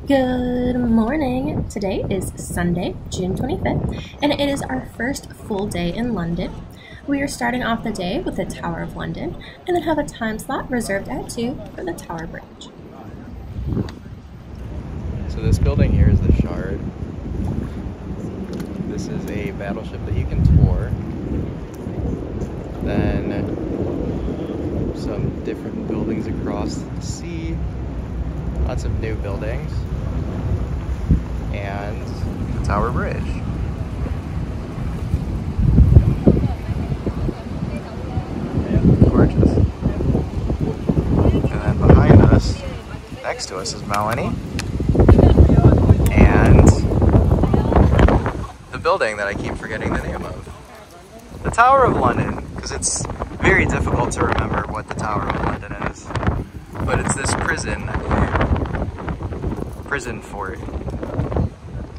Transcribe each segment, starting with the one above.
Good morning. Today is Sunday, June 25th, and it is our first full day in London. We are starting off the day with the Tower of London and then have a time slot reserved at 2 for the Tower Bridge. So this building here is the Shard. This is a battleship that you can tour. Then some different buildings across the sea. Lots of new buildings. And the Tower Bridge. Gorgeous. And then behind us, next to us, is Melanie. And the building that I keep forgetting the name of. The Tower of London, because it's very difficult to remember what the Tower of London is. But it's this prison fort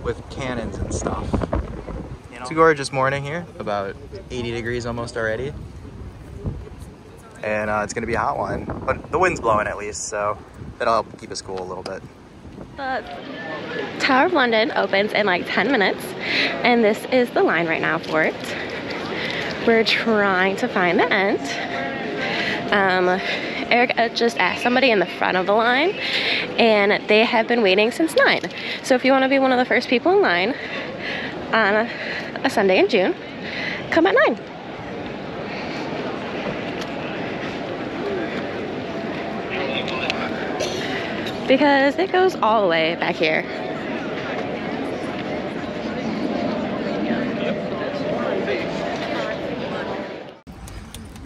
with cannons and stuff. It's a gorgeous morning here, about 80 degrees almost already. And it's gonna be a hot one, but the wind's blowing at least, so that'll help keep us cool a little bit. The Tower of London opens in like 10 minutes, and this is the line right now for it. We're trying to find the end. Eric just asked somebody in the front of the line, and they have been waiting since 9. So if you want to be one of the first people in line on a Sunday in June, come at 9. Because it goes all the way back here.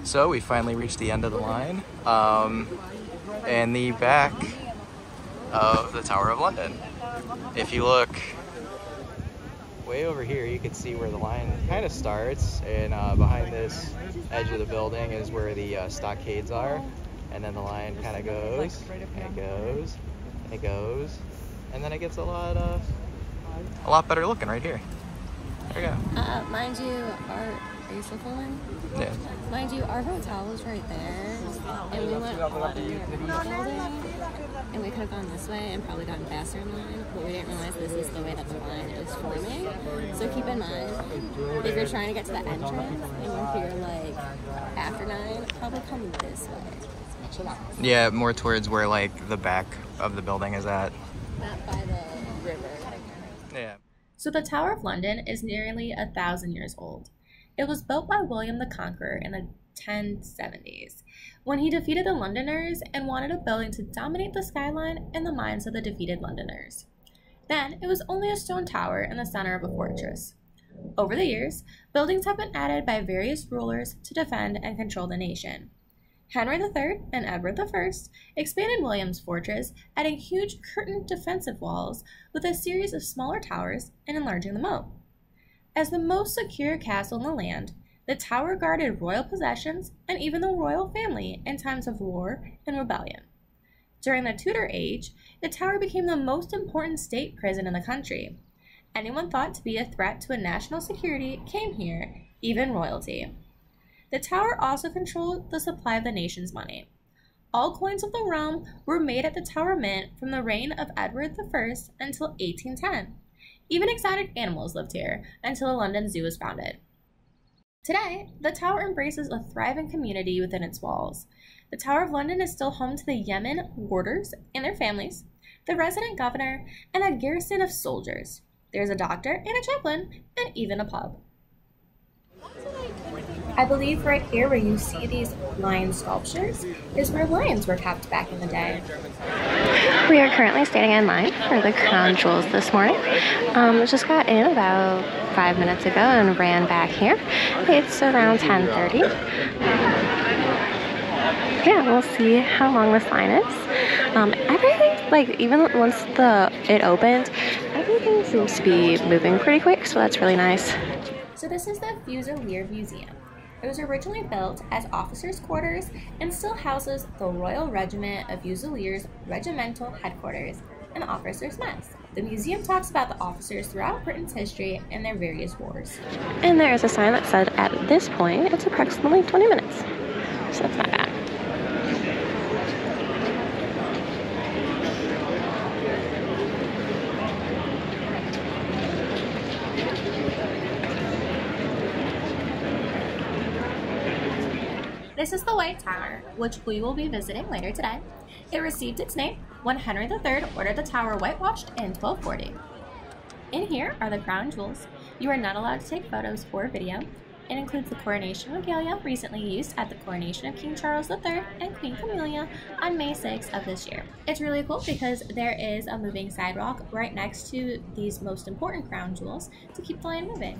So we finally reached the end of the line, and the back of the Tower of London. If you look way over here, you can see where the line kind of starts, and behind this edge of the building is where the stockades are, and then the line kind of goes, and it goes, and it goes, and then it gets a lot better looking right here. There you go. Mind you, are you still filming? Yeah. Mind you, our hotel was right there, and we went over the building, and we could have gone this way and probably gotten faster in line, but we didn't realize this is the way that the line is forming. So keep in mind, if you're trying to get to the entrance and you're here like after 9, probably come this way. Yeah, more towards where like the back of the building is at. Not by the river. Yeah. So the Tower of London is nearly 1,000 years old. It was built by William the Conqueror in the 1070s, when he defeated the Londoners and wanted a building to dominate the skyline and the minds of the defeated Londoners. Then, it was only a stone tower in the center of a fortress. Over the years, buildings have been added by various rulers to defend and control the nation. Henry III and Edward I expanded William's fortress, adding huge curtained defensive walls with a series of smaller towers and enlarging the moat. As the most secure castle in the land, the tower guarded royal possessions and even the royal family in times of war and rebellion. During the Tudor age, the tower became the most important state prison in the country. Anyone thought to be a threat to a national security came here, even royalty. The tower also controlled the supply of the nation's money. All coins of the realm were made at the Tower Mint from the reign of Edward I until 1810. Even exotic animals lived here until the London Zoo was founded. Today, the tower embraces a thriving community within its walls. The Tower of London is still home to the Yemen warders and their families, the resident governor, and a garrison of soldiers. There's a doctor and a chaplain, and even a pub. I believe right here where you see these lion sculptures is where lions were kept back in the day. We are currently standing in line for the crown jewels this morning. Just got in about 5 minutes ago and ran back here. It's around 10:30. Yeah, we'll see how long this line is. Everything, like even once it opened, everything seems to be moving pretty quick, so that's really nice. So this is the Fusilier Museum. It was originally built as officers' quarters and still houses the Royal Regiment of Fusiliers Regimental Headquarters and Officers' Mess. The museum talks about the officers throughout Britain's history and their various wars. And there is a sign that said at this point it's approximately 20 minutes, so that's not bad. This is the White Tower, which we will be visiting later today. It received its name when Henry III ordered the tower whitewashed in 1240. In here are the crown jewels. You are not allowed to take photos or video. It includes the coronation regalia recently used at the coronation of King Charles III and Queen Camilla on May 6th of this year. It's really cool because there is a moving sidewalk right next to these most important crown jewels to keep the line moving.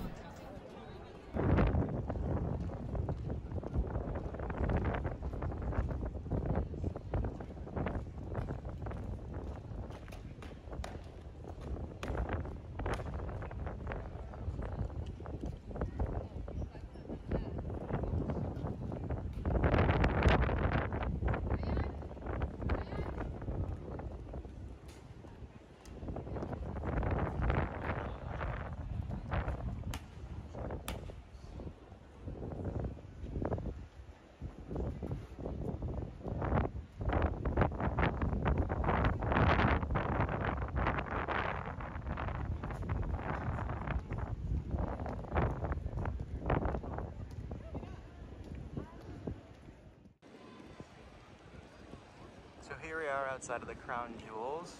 So here we are outside of the crown jewels.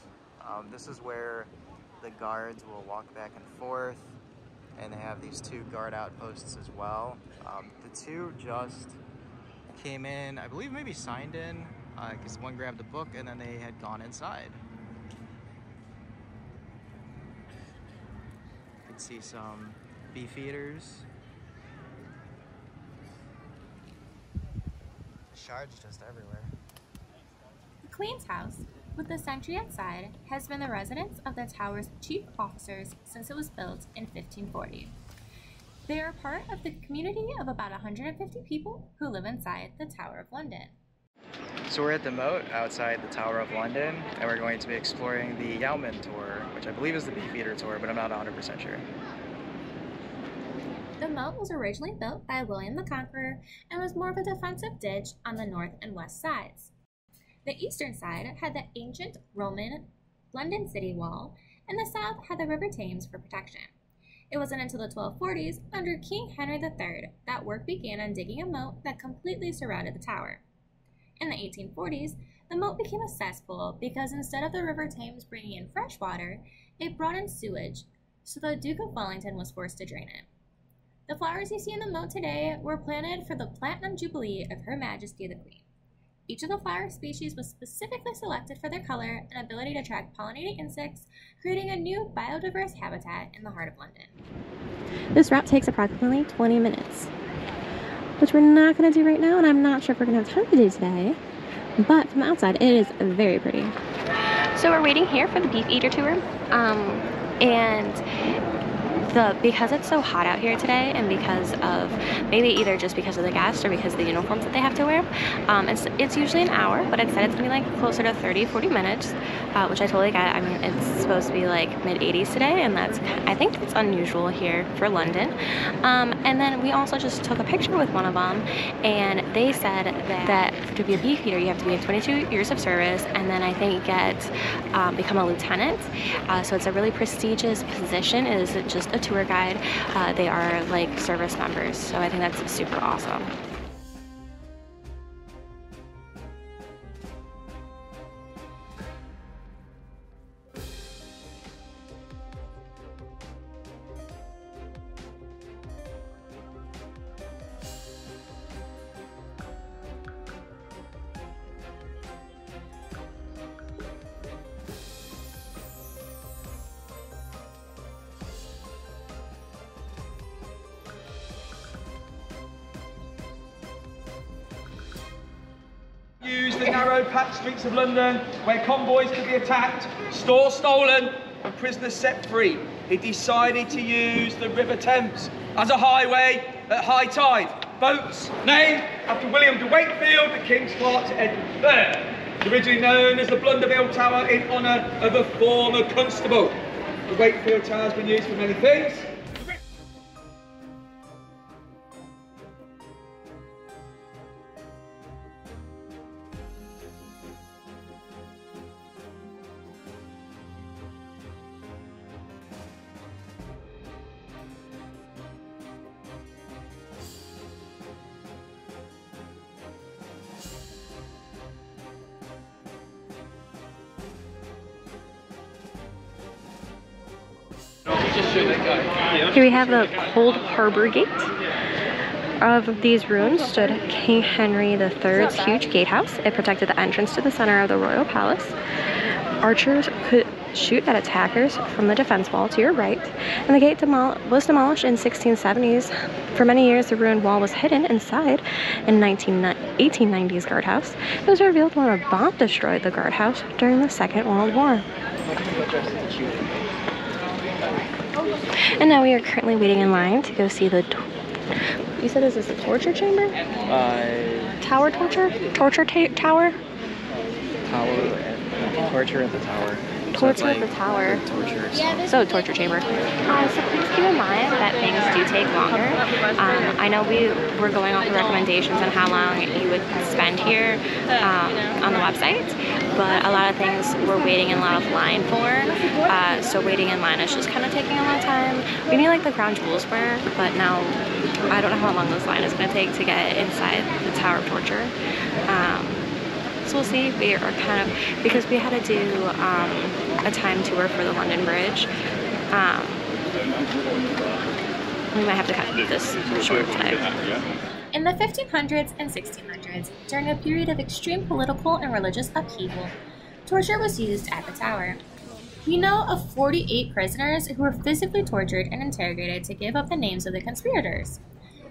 This is where the guards will walk back and forth, and they have these two guard outposts as well. The two just came in, I believe maybe signed in, because one grabbed a book and then they had gone inside. You can see some Beefeaters. Shards just everywhere. The Queen's House, with the sentry outside, has been the residence of the tower's chief officers since it was built in 1540. They are part of the community of about 150 people who live inside the Tower of London. So we're at the moat outside the Tower of London, and we're going to be exploring the Yeoman tour, which I believe is the Beefeater tour, but I'm not 100% sure. The moat was originally built by William the Conqueror and was more of a defensive ditch on the north and west sides. The eastern side had the ancient Roman London city wall, and the south had the River Thames for protection. It wasn't until the 1240s, under King Henry III, that work began on digging a moat that completely surrounded the tower. In the 1840s, the moat became a cesspool because instead of the River Thames bringing in fresh water, it brought in sewage, so the Duke of Wellington was forced to drain it. The flowers you see in the moat today were planted for the Platinum Jubilee of Her Majesty the Queen. Each of the flower species was specifically selected for their color and ability to attract pollinating insects, creating a new biodiverse habitat in the heart of London. This route takes approximately 20 minutes, which we're not going to do right now, and I'm not sure if we're going to have time to do today, but from the outside it is very pretty. So we're waiting here for the Beefeater tour, because it's so hot out here today, and because of maybe either just because of the guests or because of the uniforms that they have to wear, it's usually an hour, but it said it's gonna be like closer to 30-40 minutes, which I totally get. I mean, it's supposed to be like mid-80s today, and I think that's unusual here for London. And then we also just took a picture with one of them, and they said that to be a Beefeater you have to be in 22 years of service, and then I think become a lieutenant. So it's a really prestigious position. It isn't just a tour guide. They are like service members, so I think that's super awesome. Use the narrow packed streets of London where convoys could be attacked, stores stolen and prisoners set free. He decided to use the River Thames as a highway at high tide. Boats named after William de Wakefield, the King's Clerk to Edward III. Originally known as the Blunderbill Tower in honour of a former constable. The Wakefield Tower has been used for many things. Here we have the Cold Harbor Gate. Of these ruins stood King Henry III's huge gatehouse. It protected the entrance to the center of the royal palace. Archers could shoot at attackers from the defense wall to your right, and the gate was demolished in 1670s. For many years, the ruined wall was hidden inside in 1890s guardhouse. It was revealed when a bomb destroyed the guardhouse during the Second World War. And now we are currently waiting in line to go see the... You said this is the torture chamber? Tower torture? Torture tower? Torture at the tower. Torture at the tower. So torture chamber. So please keep in mind that things do take longer. I know we're going off the recommendations on how long you would spend here on the website, but a lot of things we're waiting in a lot of line for. So waiting in line is just kind of taking a long time. We need like the crown jewels were, but now I don't know how long this line is going to take to get inside the Tower of Torture. So we'll see. We are kind of, because we had to do a time tour for the London Bridge, we might have to cut this short today. In the 1500s and 1600s, during a period of extreme political and religious upheaval, torture was used at the tower. We know of 48 prisoners who were physically tortured and interrogated to give up the names of the conspirators.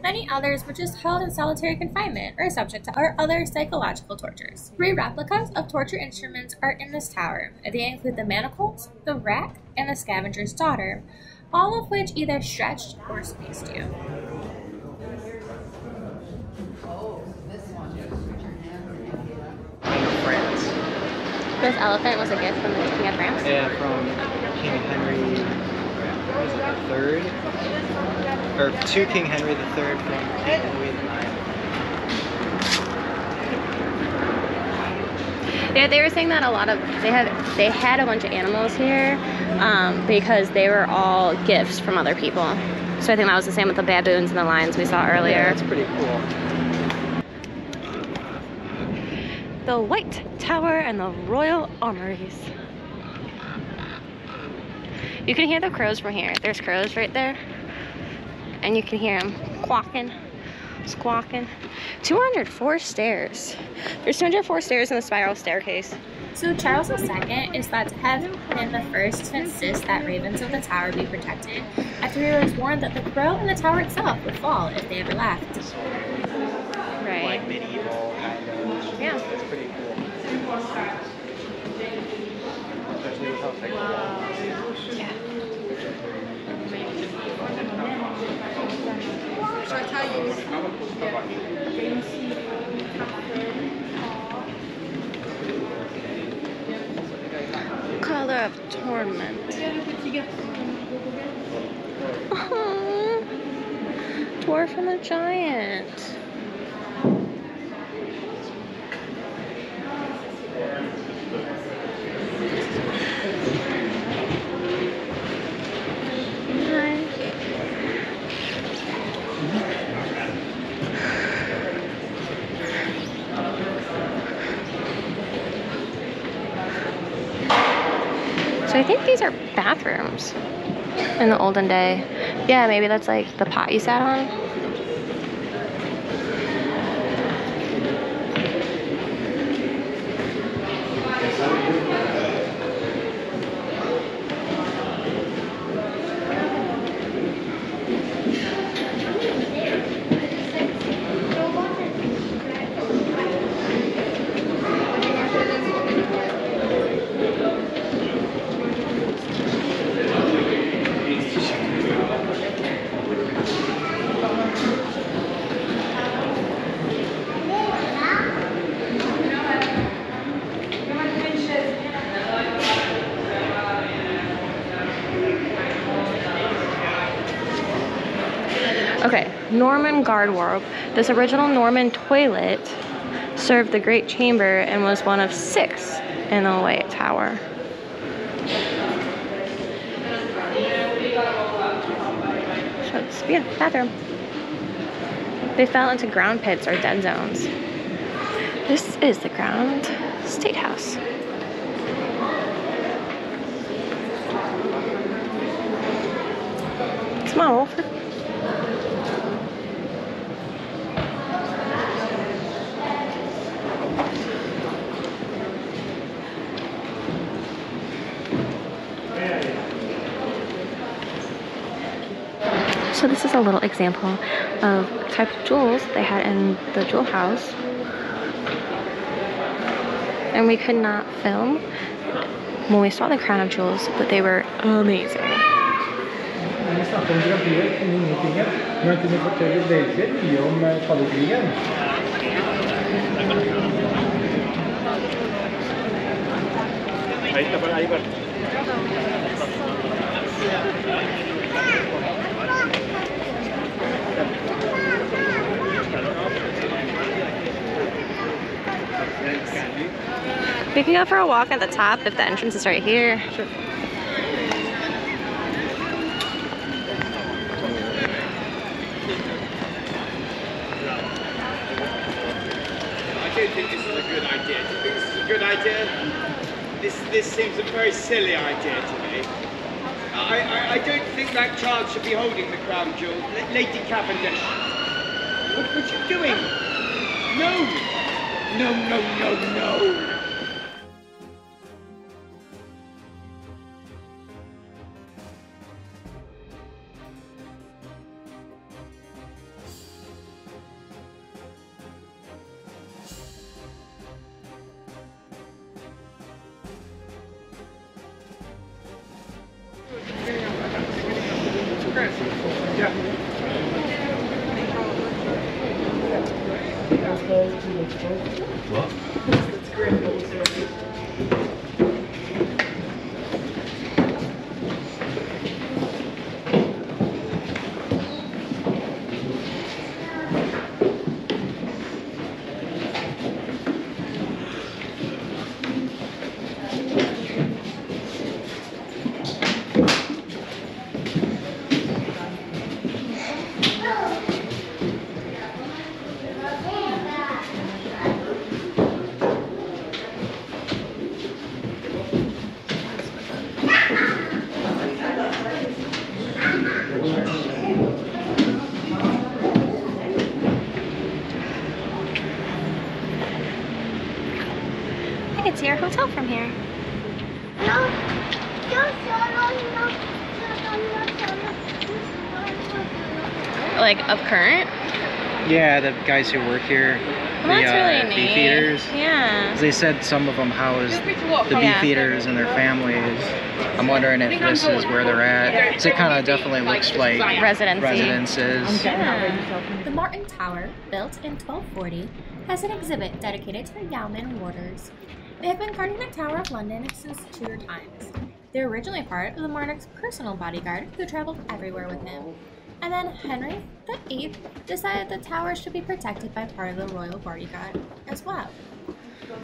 Many others were just held in solitary confinement or subject to other psychological tortures. 3 replicas of torture instruments are in this tower. They include the manacles, the rack, and the scavenger's daughter, all of which either stretched or squeezed you. France. This elephant was a gift from the King of France? Yeah, from King Henry III. Or to King Henry III from King Louis IX. Yeah, they were saying that a lot of they had a bunch of animals here because they were all gifts from other people. So I think that was the same with the baboons and the lions we saw earlier. Yeah, that's pretty cool. The White Tower and the Royal Armories. You can hear the crows from here. There's crows right there. And you can hear them quacking, squawking. 204 stairs. There's 204 stairs in the spiral staircase. So Charles II is thought to have been the first to insist that ravens of the tower be protected, after he was warned that the crow in the tower itself would fall if they ever left. Right. Like medieval kind of. Yeah. That's pretty cool. Especially with how thick the wall is. Yeah. Color of Torment. Dwarf and the Giant. So I think these are bathrooms in the olden day. Yeah, maybe that's like the pot you sat on. Okay, Norman garderobe. This original Norman toilet served the Great Chamber and was one of 6 in the White Tower. So it's, yeah, bathroom. They fell into ground pits or dead zones. This is the Grand State House. Come on, Wolford. So this is a little example of type of jewels they had in the jewel house. And we could not film when we saw the crown of jewels, but they were amazing. We can go for a walk at the top if the entrance is right here. Sure. I don't think this is a good idea. Do you think this is a good idea? This seems a very silly idea to me. I don't think that child should be holding the crown jewel. Lady Cavendish. What are you doing? No! No, no, no, no! I can see our hotel from here. Like of current? Yeah, the guys who work here. Well, that's really neat. Beefeaters. Yeah. They said some of them house the Beefeaters and their families. I'm wondering if this is where they're at. So it kind of definitely looks like residences. Yeah. The Martin Tower, built in 1240, has an exhibit dedicated to the yeoman warders. They have been guarding the Tower of London since Tudor times. They were originally part of the monarch's personal bodyguard who traveled everywhere with him. And then Henry VIII decided the tower should be protected by part of the royal bodyguard as well.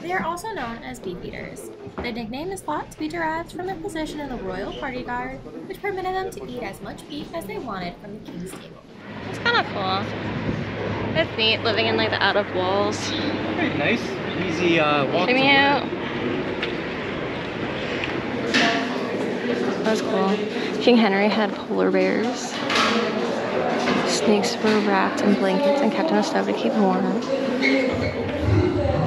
They are also known as Beefeaters. The nickname is thought to be derived from their position in the royal bodyguard, which permitted them to eat as much beef as they wanted from the king's table. It's kind of cool. It's neat living in like the out of walls. Very nice, easy walk. Check me out. That was cool. King Henry had polar bears. Snakes were wrapped in blankets and kept on a stove to keep warm.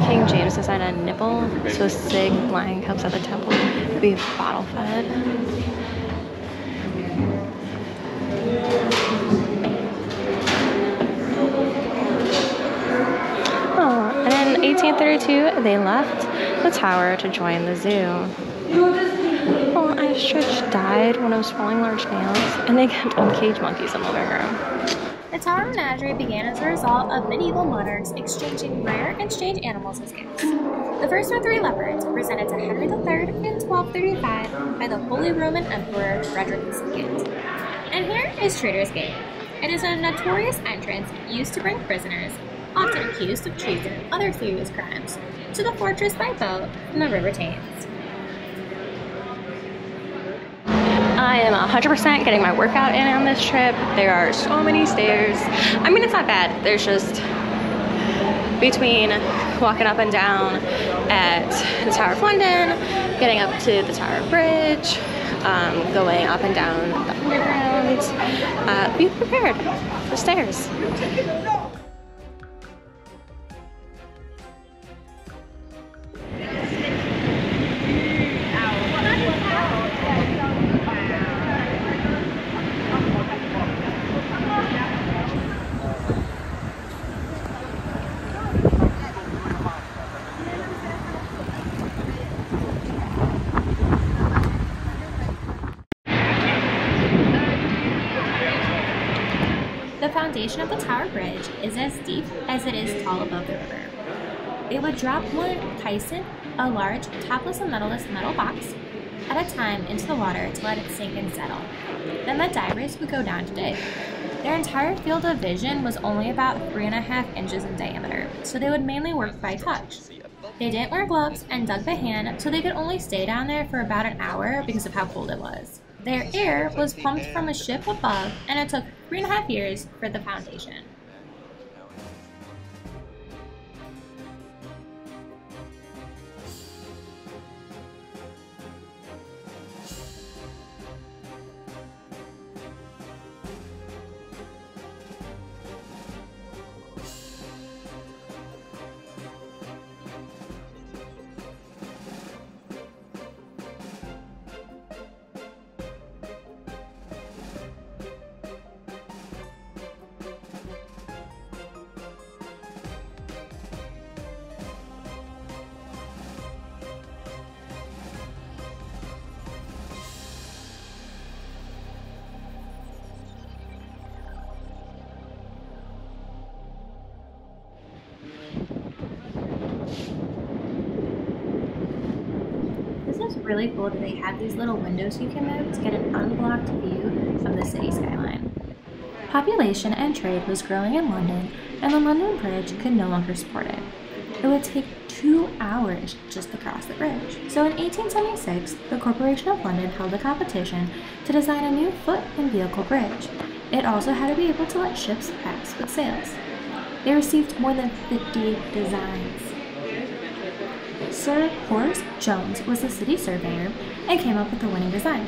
King James designed a nipple so Sig lion cubs at the temple could be bottle fed. Oh, and in 1832 they left the tower to join the zoo. Oh, Ice died when it was swallowing large nails, and they kept uncaged monkeys in the living room. The Tower Menagerie began as a result of medieval monarchs exchanging rare and strange animals as gifts. The first were 3 leopards, presented to Henry III in 1235 by the Holy Roman Emperor Frederick II. And here is Traitor's Gate. It is a notorious entrance used to bring prisoners, often accused of treason and other serious crimes, to the fortress by boat from the River Thames. I am 100% getting my workout in on this trip. There are so many stairs. I mean, it's not bad. There's just between walking up and down at the Tower of London, getting up to the Tower Bridge, going up and down the underground. Be prepared for stairs. The foundation of the Tower Bridge is as deep as it is tall above the river. They would drop one caisson, a large, topless and metaless metal box, at a time into the water to let it sink and settle. Then the divers would go down to dig. Their entire field of vision was only about 3.5 inches in diameter, so they would mainly work by touch. They didn't wear gloves and dug by hand, so they could only stay down there for about an hour because of how cold it was. Their air was pumped from a ship above, and it took 3.5 years for the foundation. It's really cool that they have these little windows you can move to get an unblocked view of the city skyline. Population and trade was growing in London, and the London Bridge could no longer support it. It would take 2 hours just to cross the bridge. So in 1876, the Corporation of London held a competition to design a new foot and vehicle bridge. It also had to be able to let ships pass with sails. They received more than 50 designs. Sir Horace Jones was the city surveyor and came up with the winning design.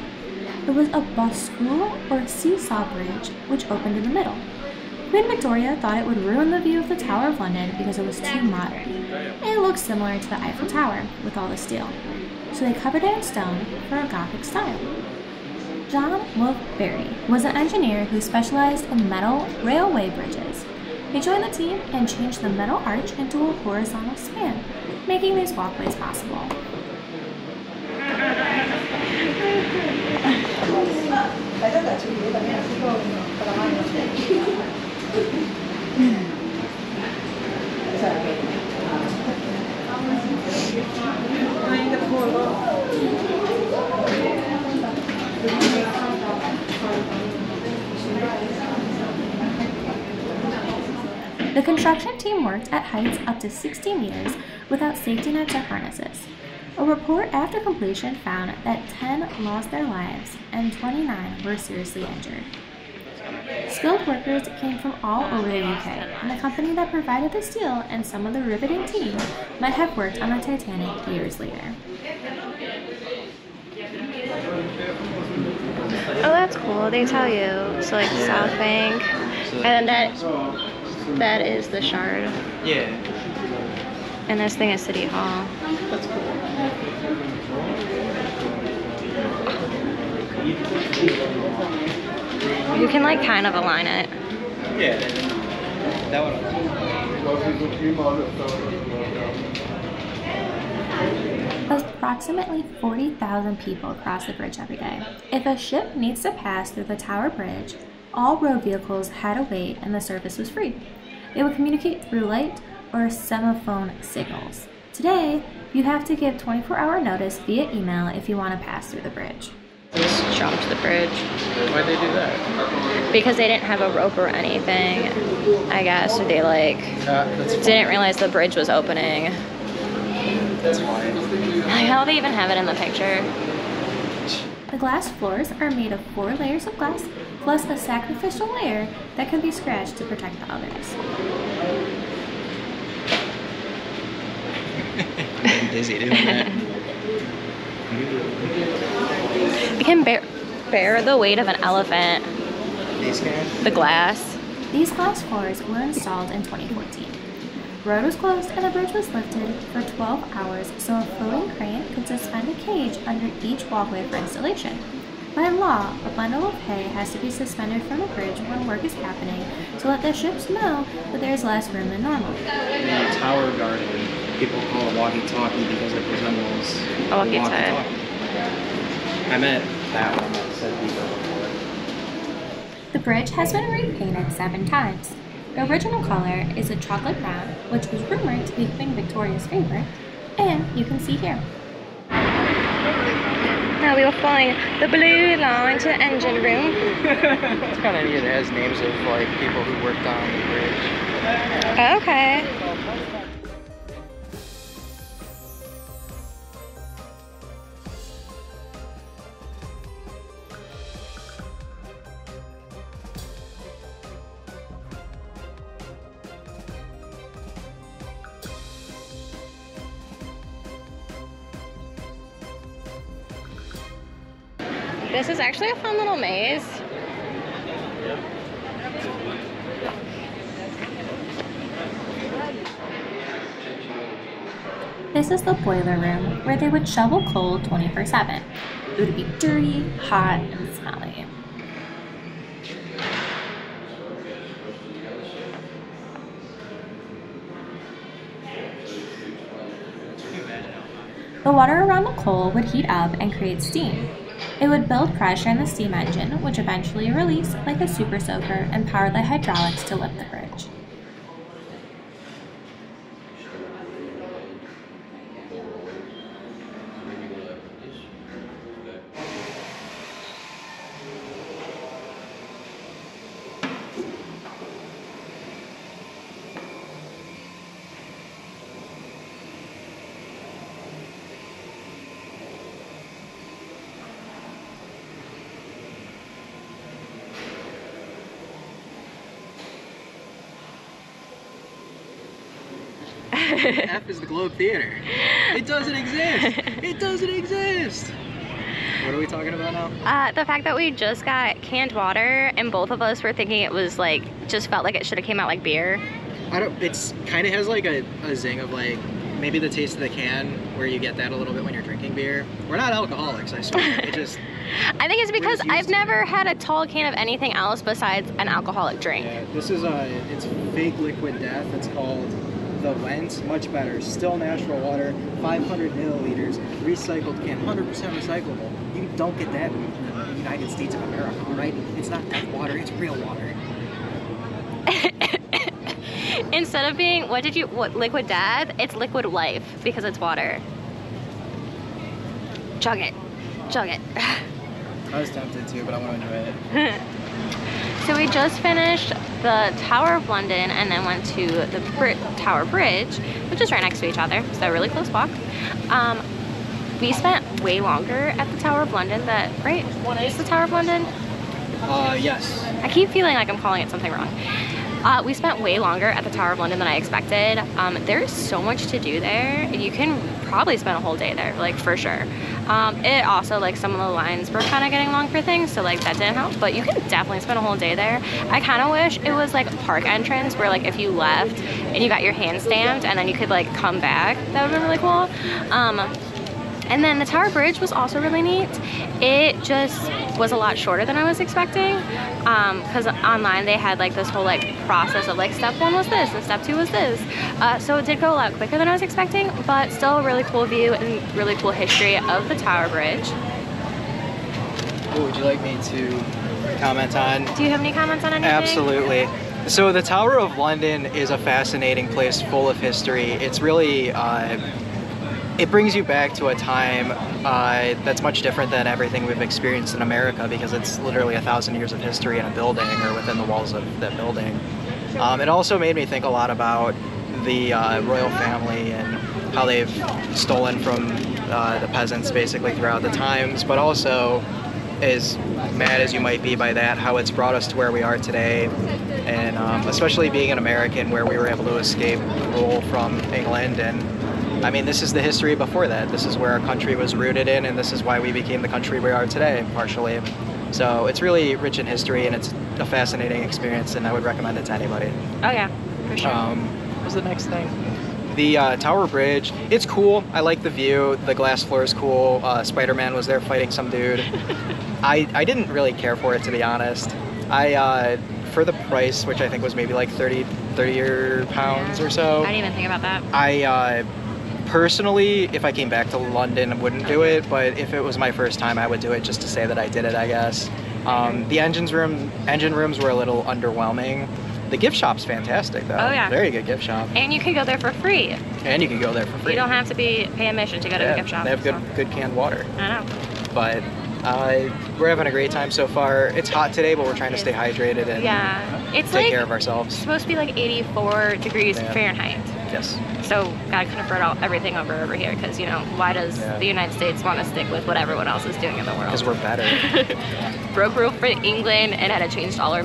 It was a bascule or seesaw bridge which opened in the middle. Queen Victoria thought it would ruin the view of the Tower of London because it was too modern. It looked similar to the Eiffel Tower with all the steel, so they covered it in stone for a Gothic style. John Wolfe Barry was an engineer who specialized in metal railway bridges. He joined the team and changed the metal arch into a horizontal span, making these walkways possible. The construction team worked at heights up to 60 meters without safety nets or harnesses. A report after completion found that 10 lost their lives and 29 were seriously injured. Skilled workers came from all over the UK, and the company that provided the steel and some of the riveting team might have worked on the Titanic years later. Oh, that's cool. They tell you. So like South Bank, and that is the Shard. Yeah. And this thing is City Hall. That's cool. You can like kind of align it. Yeah. That one. Approximately 40,000 people cross the bridge every day. If a ship needs to pass through the Tower Bridge, all road vehicles had to wait and the service was free. They would communicate through light or semaphone signals. Today, you have to give 24-hour notice via email if you want to pass through the bridge. Just jumped the bridge. Why'd they do that? Because they didn't have a rope or anything, I guess. So they like didn't realize the bridge was opening. That's fine. Like, how do they even have it in the picture? The glass floors are made of 4 layers of glass, plus a sacrificial layer that can be scratched to protect the others. I'm dizzy doing that. We can bear the weight of an elephant. These can? The glass. These glass floors were installed in 2014. The road was closed and the bridge was lifted for 12 hours so a floating crane could suspend a cage under each walkway for installation. By law, a bundle of hay has to be suspended from the bridge when work is happening to let the ships know that there is less room than normal. The tower garden, people call it walkie-talkie because it resembles A walkie-talkie. I meant that one that said people before. The bridge has been repainted 7 times. The original color is a chocolate brown, which was rumored to be Queen Victoria's favorite, and you can see here. Now we were following the blue line to the engine room. It's kind of neat. It has names of like people who worked on the bridge. Okay. This is actually a fun little maze. This is the boiler room where they would shovel coal 24/7. It would be dirty, hot, and smelly. The water around the coal would heat up and create steam. It would build pressure in the steam engine, which eventually released like a super soaker and power the hydraulics to lift the bridge. F is the Globe Theater. It doesn't exist. It doesn't exist. What are we talking about now? The fact that we just got canned water and both of us were thinking it was like, just felt like it should have came out like beer. It's kind of has like a zing of like, maybe the taste of the can where you get that a little bit when you're drinking beer. We're not alcoholics, I swear. It just... I think it's because I've never had a tall can of anything else besides an alcoholic drink. Yeah, this is it's fake liquid death. It's called the Went, much better. Still natural water, 500 milliliters, recycled can, 100% recyclable. You don't get that in the United States of America, all right? It's not death water, it's real water. Instead of being, what liquid death, it's liquid life because it's water. Chug it. Chug it. I was tempted to, but I want to enjoy it. So we just finished the Tower of London and then went to the Tower Bridge, which is right next to each other, so a really close walk. We spent way longer at the Tower of London right? Is the Tower of London? Yes. I keep feeling like I'm calling it something wrong. We spent way longer at the Tower of London than I expected. There's so much to do there. You can probably spend a whole day there, like for sure. It also, like, some of the lines were kind of getting long for things, so like that didn't help, but you can definitely spend a whole day there. I kind of wish it was like a park entrance where like if you left and you got your hand stamped and then you could like come back, that would be really cool. And then the Tower Bridge was also really neat. It just was a lot shorter than I was expecting, because online they had like this whole like process of like step 1 was this and step 2 was this. So it did go a lot quicker than I was expecting, but still a really cool view and really cool history of the Tower Bridge. What would you like me to comment on? Do you have any comments on anything? Absolutely. So the Tower of London is a fascinating place full of history. It's really it brings you back to a time that's much different than everything we've experienced in America, because it's literally 1,000 years of history in a building or within the walls of that building. It also made me think a lot about the royal family and how they've stolen from the peasants basically throughout the times, but also, as mad as you might be by that, how it's brought us to where we are today, and especially being an American where we were able to escape rule from England and I mean, this is the history before that. This is where our country was rooted in, and this is why we became the country we are today, partially. So it's really rich in history, and it's a fascinating experience, and I would recommend it to anybody. Oh yeah, for sure. What was the next thing? The Tower Bridge, it's cool. I like the view. The glass floor is cool. Spider-Man was there fighting some dude. I didn't really care for it, to be honest. For the price, which I think was maybe like 30 pounds or so. I didn't even think about that. I personally, if I came back to London, I wouldn't do it, but if it was my first time, I would do it just to say that I did it, I guess. The engine rooms were a little underwhelming. The gift shop's fantastic, though. Oh, yeah. Very good gift shop. And you can go there for free. And you can go there for free. You don't have to pay admission to go to the gift shop. They have good canned water. I know. But we're having a great time so far. It's hot today, but we're trying to stay hydrated and take care of ourselves. It's supposed to be like 84 degrees Fahrenheit. Yes. So gotta convert everything over here, because you know, why does the United States want to stick with what everyone else is doing in the world? Because we're better. Broke rule for England and had to change all our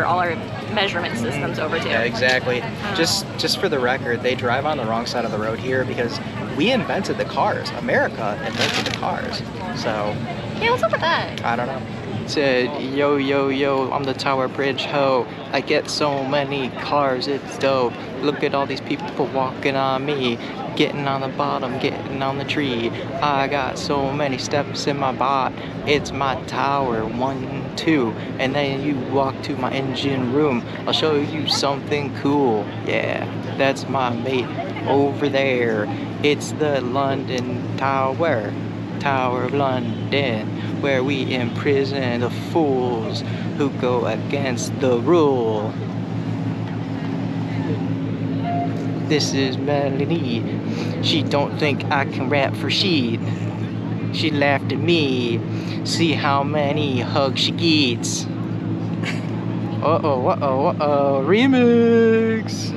all our measurement systems over to. Yeah, exactly. Just for the record, they drive on the wrong side of the road here because we invented the cars. America invented the cars. So. Yeah, what's up with that? I don't know. Said, yo, yo, yo, I'm the Tower Bridge ho. I get so many cars, it's dope. Look at all these people walking on me. Getting on the bottom, getting on the tree. I got so many steps in my bot. It's my tower, 1, 2. And then you walk to my engine room. I'll show you something cool. Yeah, that's my mate over there. It's the London Tower. Tower of London, where we imprison the fools who go against the rule. This is Melanie. She don't think I can rap for she. She laughed at me. See how many hugs she gets. Uh-oh, remix.